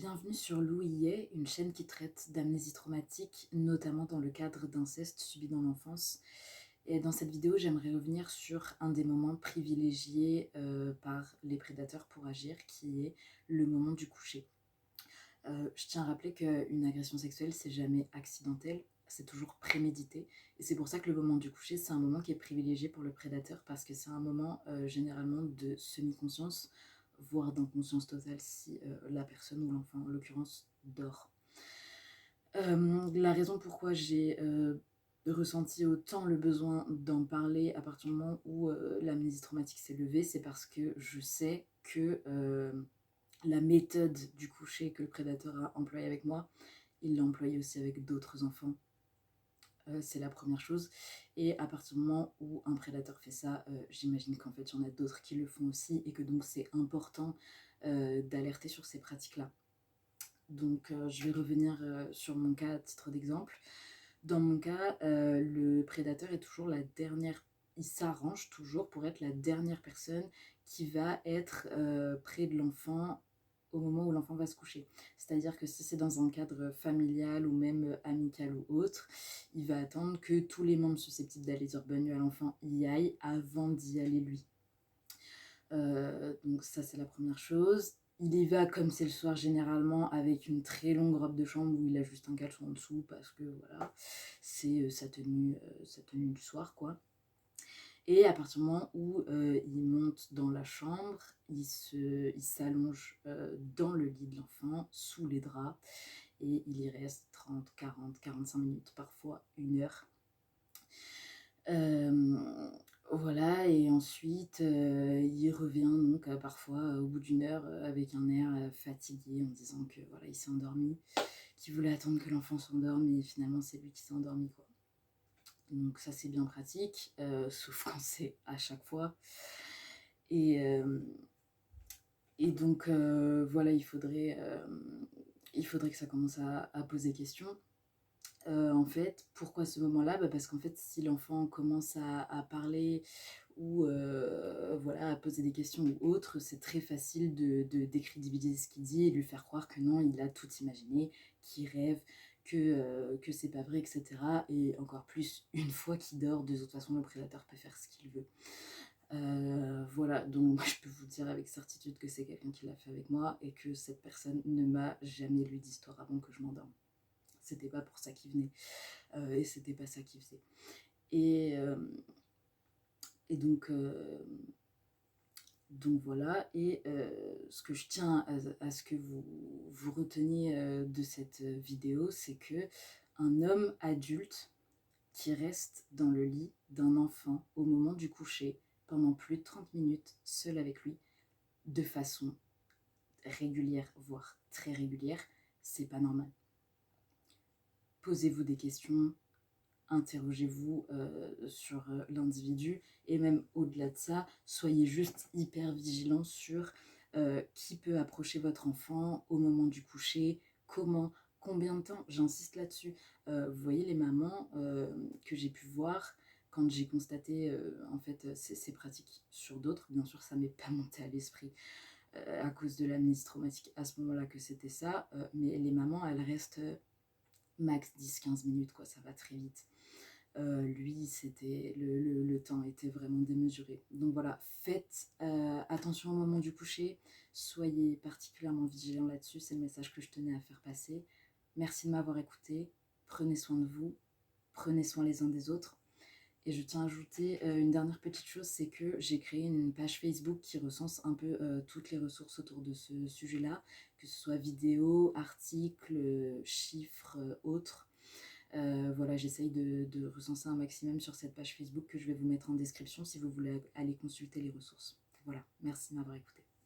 Bienvenue sur l'OIE, une chaîne qui traite d'amnésie traumatique, notamment dans le cadre d'inceste subi dans l'enfance. Et dans cette vidéo, j'aimerais revenir sur un des moments privilégiés par les prédateurs pour agir, qui est le moment du coucher. Je tiens à rappeler qu'une agression sexuelle, c'est jamais accidentel, c'est toujours prémédité. Et c'est pour ça que le moment du coucher, c'est un moment qui est privilégié pour le prédateur, parce que c'est un moment généralement de semi-conscience, voire d'inconscience totale si la personne ou l'enfant, en l'occurrence, dort. La raison pourquoi j'ai ressenti autant le besoin d'en parler à partir du moment où l'amnésie traumatique s'est levée, c'est parce que je sais que la méthode du coucher que le prédateur a employée avec moi, il l'a employée aussi avec d'autres enfants. C'est la première chose. Et à partir du moment où un prédateur fait ça, j'imagine qu'en fait, il y en a d'autres qui le font aussi et que donc c'est important d'alerter sur ces pratiques-là. Donc, je vais revenir sur mon cas à titre d'exemple. Dans mon cas, le prédateur est toujours la dernière, il s'arrange toujours pour être la dernière personne qui va être près de l'enfant au moment où l'enfant va se coucher. C'est-à-dire que si c'est dans un cadre familial ou même amical ou autre, il va attendre que tous les membres susceptibles d'aller dire bonne nuit à l'enfant y aillent avant d'y aller lui. Donc ça, c'est la première chose. Il y va comme c'est le soir généralement avec une très longue robe de chambre où il a juste un caleçon en dessous parce que voilà, c'est sa tenue du soir quoi. Et à partir du moment où il monte dans la chambre, il s'allonge dans le lit de l'enfant, sous les draps, et il y reste 30, 40, 45 minutes, parfois 1 heure. Voilà, et ensuite il revient donc parfois au bout d'1 heure avec un air fatigué en disant que voilà, il s'est endormi, qu'il voulait attendre que l'enfant s'endorme et finalement c'est lui qui s'est endormi quoi. Donc ça c'est bien pratique, sauf quand c'est à chaque fois. Et, donc voilà, il faudrait que ça commence à poser question. En fait, pourquoi ce moment-là? Parce qu'en fait, si l'enfant commence à parler ou voilà, à poser des questions ou autre, c'est très facile de décrédibiliser ce qu'il dit et de lui faire croire que non, il a tout imaginé, qu'il rêve, que c'est pas vrai, et cetera. Et encore plus, une fois qu'il dort, de toute façon, le prédateur peut faire ce qu'il veut. Voilà, donc moi, je peux vous dire avec certitude que c'est quelqu'un qui l'a fait avec moi et que cette personne ne m'a jamais lu d'histoire avant que je m'endorme. C'était pas pour ça qu'il venait et c'était pas ça qu'il faisait. Et, et donc voilà, et ce que je tiens à ce que vous reteniez de cette vidéo, c'est que un homme adulte qui reste dans le lit d'un enfant au moment du coucher pendant plus de 30 minutes seul avec lui, de façon régulière, voire très régulière, c'est pas normal. Posez-vous des questions, interrogez-vous sur l'individu et même au-delà de ça, soyez juste hyper vigilant sur qui peut approcher votre enfant au moment du coucher, comment, combien de temps, j'insiste là-dessus. Vous voyez les mamans que j'ai pu voir quand j'ai constaté en fait ces pratiques sur d'autres, bien sûr ça m'est pas monté à l'esprit à cause de l'amnésie traumatique à ce moment-là que c'était ça, mais les mamans elles restent max 10-15 minutes quoi, ça va très vite. Lui, c'était le temps était vraiment démesuré. Donc voilà, faites attention au moment du coucher, soyez particulièrement vigilants là-dessus, c'est le message que je tenais à faire passer. Merci de m'avoir écouté, prenez soin de vous, prenez soin les uns des autres. Et je tiens à ajouter une dernière petite chose, c'est que j'ai créé une page Facebook qui recense un peu toutes les ressources autour de ce sujet-là, que ce soit vidéos, articles, chiffres, autres. Voilà, j'essaye de recenser un maximum sur cette page Facebook que je vais vous mettre en description si vous voulez aller consulter les ressources. Voilà, merci de m'avoir écouté.